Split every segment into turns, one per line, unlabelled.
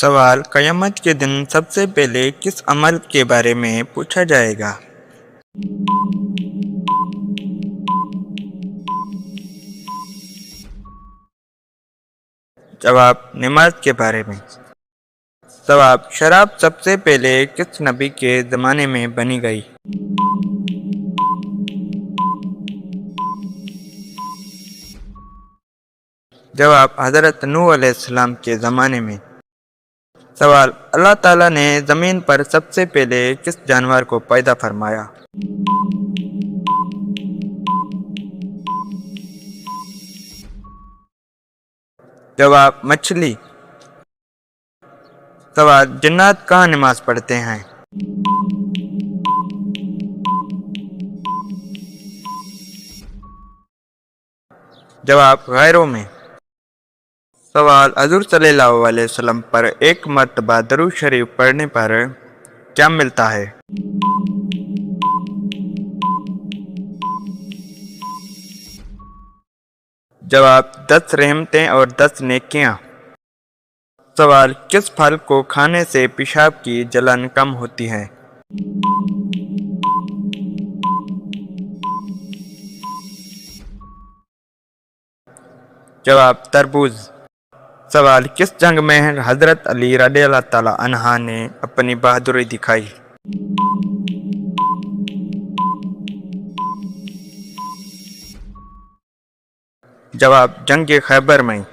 सवाल: क़यामत के दिन सबसे पहले किस अमल के बारे में पूछा जाएगा? जवाब: नमाज के बारे में। सवाल: शराब सबसे पहले किस नबी के ज़माने में बनी गई? जवाब: हज़रत नूह अलैहिस्सलाम के ज़माने में। सवाल: अल्लाह ताला ने ज़मीन पर सबसे पहले किस जानवर को पैदा फरमाया? जवाब: मछली। सवाल: जिन्नात कहाँ नमाज पढ़ते हैं? जवाब: गैरों में। सवाल: हुज़ूर सल्लल्लाहु अलैहि वसल्लम पर एक मर्तबा दरूद शरीफ पढ़ने पर क्या मिलता है? जवाब: 10 रहमतें और 10 नेकियां। सवाल: किस फल को खाने से पेशाब की जलन कम होती है? जवाब: तरबूज। सवाल: किस जंग में हज़रत अली रज़ियल्लाहु तआला अन्हा ने अपनी बहादुरी दिखाई? जवाब: जंग खैबर में।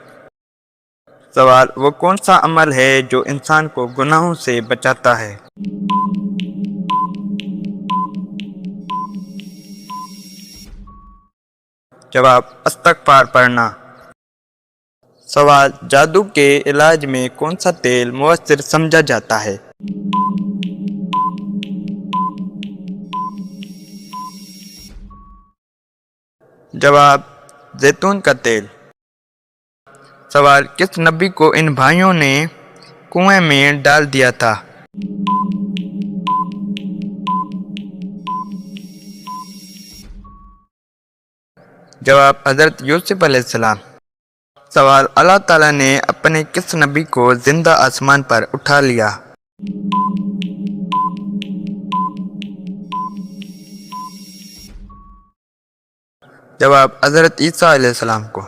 सवाल: वो कौन सा अमल है जो इंसान को गुनाहों से बचाता है? जवाब: इस्तिग़फ़ार पढ़ना। सवाल: जादू के इलाज में कौन सा तेल मुअस्सिर समझा जाता है? जवाब: जैतून का तेल। सवाल: किस नबी को इन भाइयों ने कुएं में डाल दिया था? जवाब: हज़रत यूसुफ अलैहिस्सलाम। सवाल: अल्लाह ताला ने अपने किस नबी को जिंदा आसमान पर उठा लिया? जवाब: हज़रत ईसा अलैहिस्सलाम को।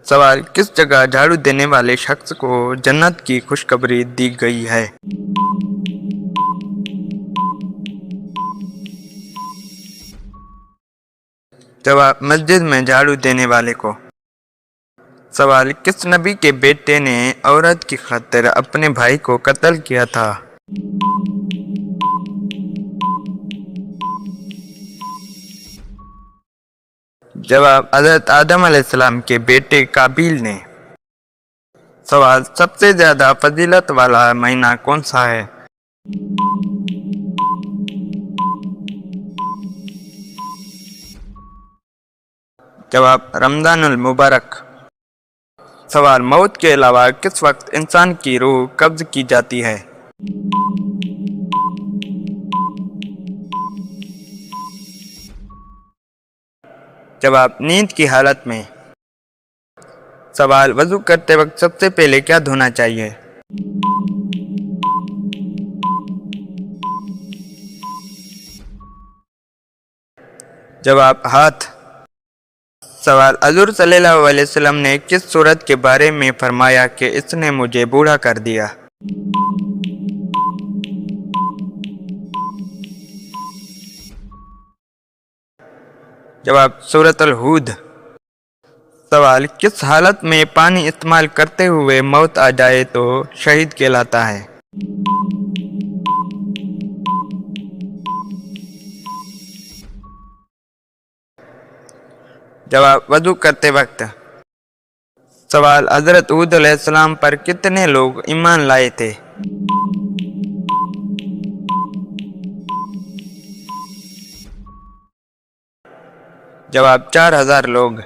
सवाल: किस जगह झाड़ू देने वाले शख्स को जन्नत की खुशखबरी दी गई है? जवाब: मस्जिद में झाड़ू देने वाले को। सवाल: किस नबी के बेटे ने औरत की खातिर अपने भाई को कत्ल किया था? जवाब: हज़रत आदम अलैहिस्सलाम के बेटे काबिल ने। सवाल: सबसे ज्यादा फजीलत वाला महीना कौन सा है? जवाब: रमजानुल मुबारक। सवाल: मौत के अलावा किस वक्त इंसान की रूह कब्ज की जाती है? जवाब: नींद की हालत में। सवाल: वजू करते वक्त सबसे पहले क्या धोना चाहिए? जवाब: हाथ। सवाल: हुज़ूर सल्लल्लाहु अलैहि वसल्लम ने किस सूरत के बारे में फरमाया कि इसने मुझे बूढ़ा कर दिया? जवाब: सूरतुल हूद। सवाल: किस हालत में पानी इस्तेमाल करते हुए मौत आ जाए तो शहीद कहलाता है? जवाब: वजू करते वक्त। सवाल: हज़रत हूद अलैहिस्सलाम पर कितने लोग ईमान लाए थे? जवाब: 4000 लोग।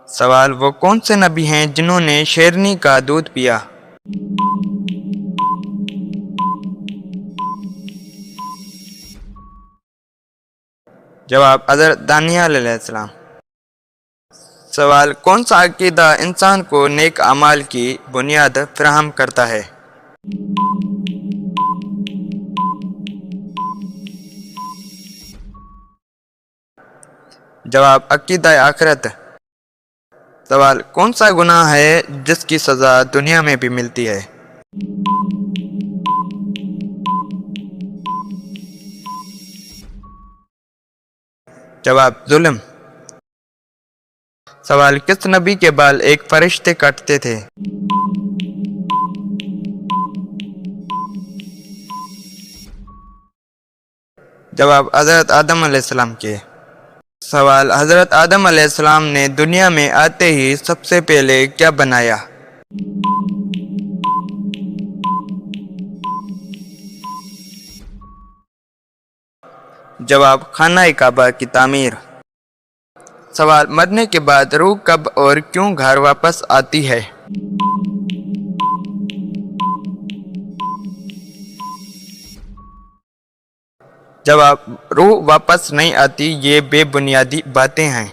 सवाल: वो कौन से नबी हैं जिन्होंने शेरनी का दूध पिया? जवाब: हज़रत दानियल अलैहिस्सलाम। سوال: کون سا عقیدہ انسان کو نیک اعمال کی بنیاد فراہم کرتا ہے؟ جواب: عقیدہ آخرت۔ سوال: کون سا گناہ ہے جس کی سزا دنیا میں بھی ملتی ہے؟ جواب: ظلم۔ سوال: کس نبی کے بال ایک فرشتے کاٹتے تھے؟ جواب: حضرت آدم علیہ السلام کے۔ سوال: حضرت آدم علیہ السلام نے دنیا میں آتے ہی سب سے پہلے کیا بنایا؟ جواب: خانہ کعبہ کی تعمیر۔ سوال: مرنے کے بعد روح کب اور کیوں گھر واپس آتی ہے؟ جواب: روح واپس نہیں آتی، یہ بے بنیادی باتیں ہیں۔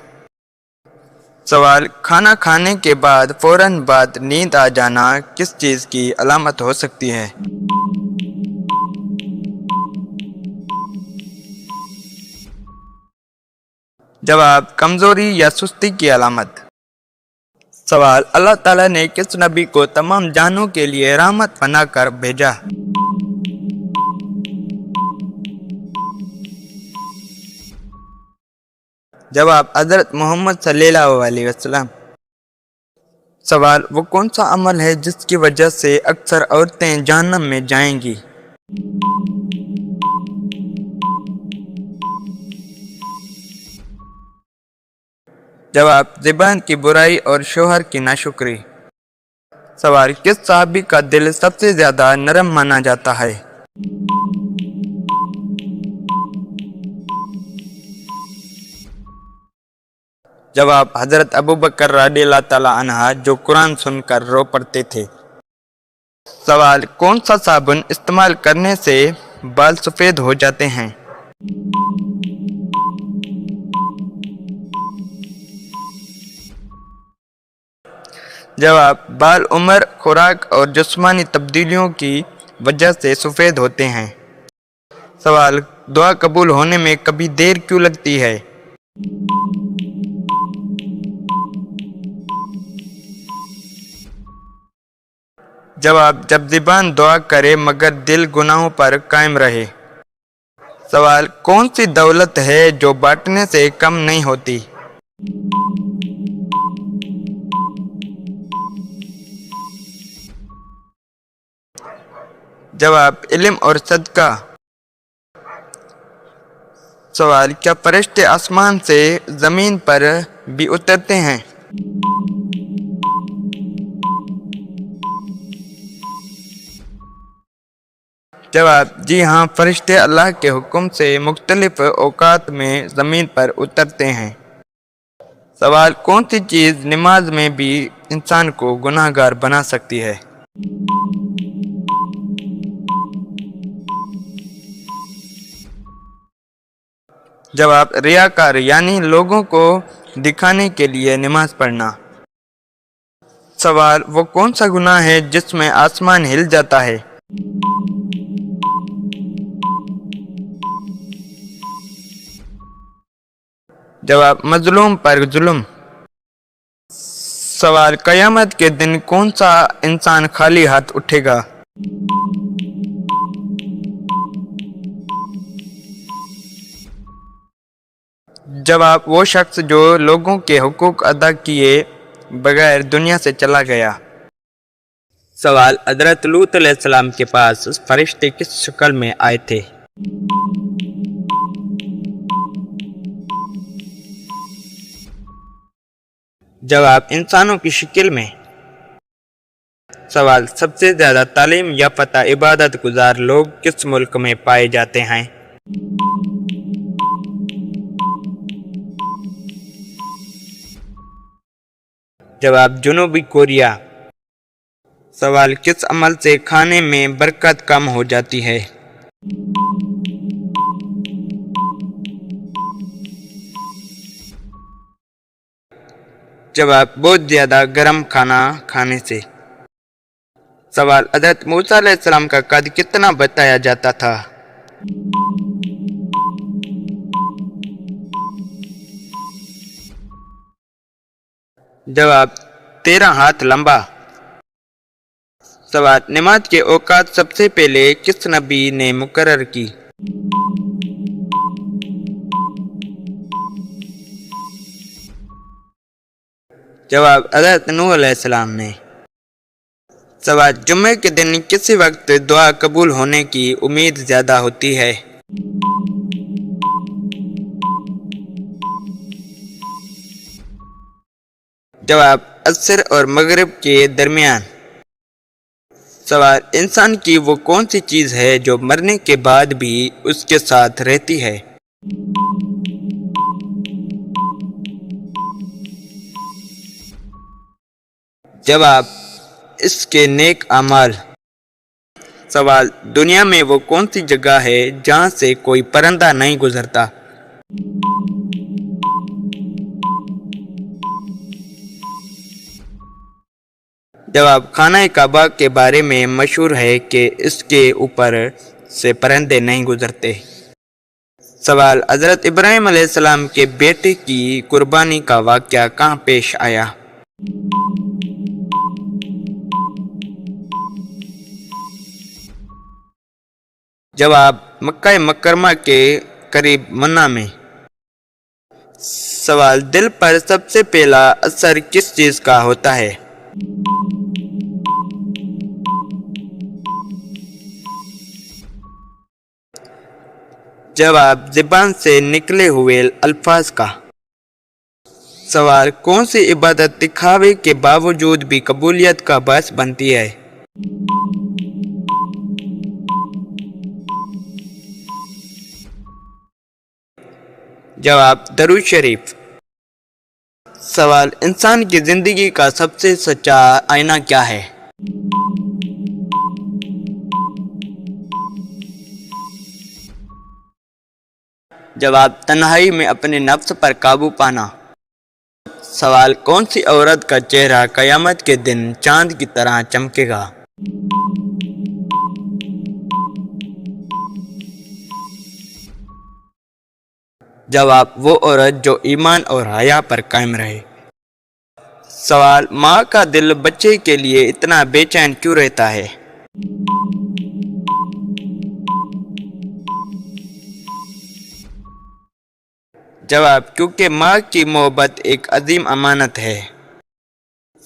سوال: کھانا کھانے کے بعد فوراً بعد نیند آ جانا کس چیز کی علامت ہو سکتی ہے؟ جواب: کمزوری یا سستی کی علامت۔ سوال: اللہ تعالیٰ نے کس نبی کو تمام جہانوں کے لیے رحمت بنا کر بھیجا؟ جواب: حضرت محمد صلی اللہ علیہ وسلم۔ سوال: وہ کون سا عمل ہے جس کی وجہ سے اکثر عورتیں جہنم میں جائیں گی؟ جواب: زبان کی برائی اور شوہر کی ناشکری۔ سوال: کس صحابی کا دل سب سے زیادہ نرم مانا جاتا ہے؟ جواب: حضرت ابوبکر رضی اللہ تعالیٰ عنہ، جو قرآن سن کر رو پڑتے تھے۔ سوال: کون سا صابن استعمال کرنے سے بال سفید ہو جاتے ہیں؟ جواب: بال عمر، خوراک اور جسمانی تبدیلیوں کی وجہ سے سفید ہوتے ہیں۔ سوال: دعا قبول ہونے میں کبھی دیر کیوں لگتی ہے؟ جواب: جب زبان دعا کرے مگر دل گناہوں پر قائم رہے۔ سوال: کون سی دولت ہے جو بانٹنے سے کم نہیں ہوتی؟ جواب: علم اور صدقہ۔ سوال: کیا فرشتے آسمان سے زمین پر بھی اترتے ہیں؟ جواب: جی ہاں، فرشتے اللہ کے حکم سے مختلف اوقات میں زمین پر اترتے ہیں۔ سوال: کون سی چیز نماز میں بھی انسان کو گناہ گار بنا سکتی ہے؟ جواب: ریاکار، یعنی لوگوں کو دکھانے کے لیے نماز پڑھنا۔ سوال: وہ کون سا گناہ ہے جس میں آسمان ہل جاتا ہے؟ جواب: مظلوم پر ظلم۔ سوال: قیامت کے دن کون سا انسان خالی ہاتھ اٹھے گا؟ جواب: وہ شخص جو لوگوں کے حقوق ادا کیے بغیر دنیا سے چلا گیا۔ سوال: حضرت لوط علیہ السلام کے پاس فرشتے کس شکل میں آئے تھے؟ جواب: انسانوں کی شکل میں۔ سوال: سب سے زیادہ تعلیم یافتہ عبادت گزار لوگ کس ملک میں پائے جاتے ہیں؟ جواب: جنوبی کوریا۔ سوال: کس عمل سے کھانے میں برکت کم ہو جاتی ہے؟ जवाब बहुत ज़्यादा गर्म खाना खाने से। सवाल हज़रत मूसा अलैहिस्सलाम का कद कितना बताया जाता था? जवाब 13 हाथ लंबा। सवाल नमाज के औकात सबसे पहले किस नबी ने मुकर्रर की? जवाब हज़रत नूह अलैहिस्सलाम ने। सवाल जुम्मे के दिन किस वक्त दुआ कबूल होने की उम्मीद ज़्यादा होती है? जवाब असर और मगरिब के दरमियान। सवाल इंसान की वो कौन सी चीज़ है जो मरने के बाद भी उसके साथ रहती है? जवाब इसके नेक अमाल। सवाल दुनिया में वो कौन सी जगह है जहाँ से कोई परिंदा नहीं गुजरता? जवाब खाना काबा के बारे में मशहूर है कि इसके ऊपर से परिंदे नहीं गुजरते। सवाल हज़रत इब्राहीम अलैहिस्सलाम के बेटे की कुर्बानी का वाक़या कहाँ पेश आया? जवाब मक्का मुकर्रमा के करीब मन्ना में। सवाल दिल पर सबसे पहला असर किस चीज़ का होता है? जवाब ज़बान से निकले हुए अल्फाज का। सवाल कौन सी इबादत दिखावे के बावजूद भी कबूलियत का बायस बनती है? जवाब दरूद शरीफ। सवाल इंसान की ज़िंदगी का सबसे सच्चा आईना क्या है? जवाब तन्हाई में अपने नफ्स पर काबू पाना। सवाल कौन सी औरत का चेहरा क़यामत के दिन चांद की तरह चमकेगा? जवाब वो औरत जो ईमान और हया पर कायम रहे। सवाल माँ का दिल बच्चे के लिए इतना बेचैन क्यों रहता है? जवाब क्योंकि माँ की मोहब्बत एक अजीम अमानत है।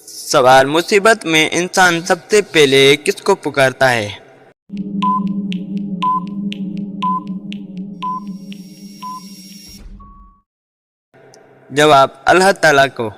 सवाल मुसीबत में इंसान सबसे पहले किसको पुकारता है? जवाब अल्लाह ताला को।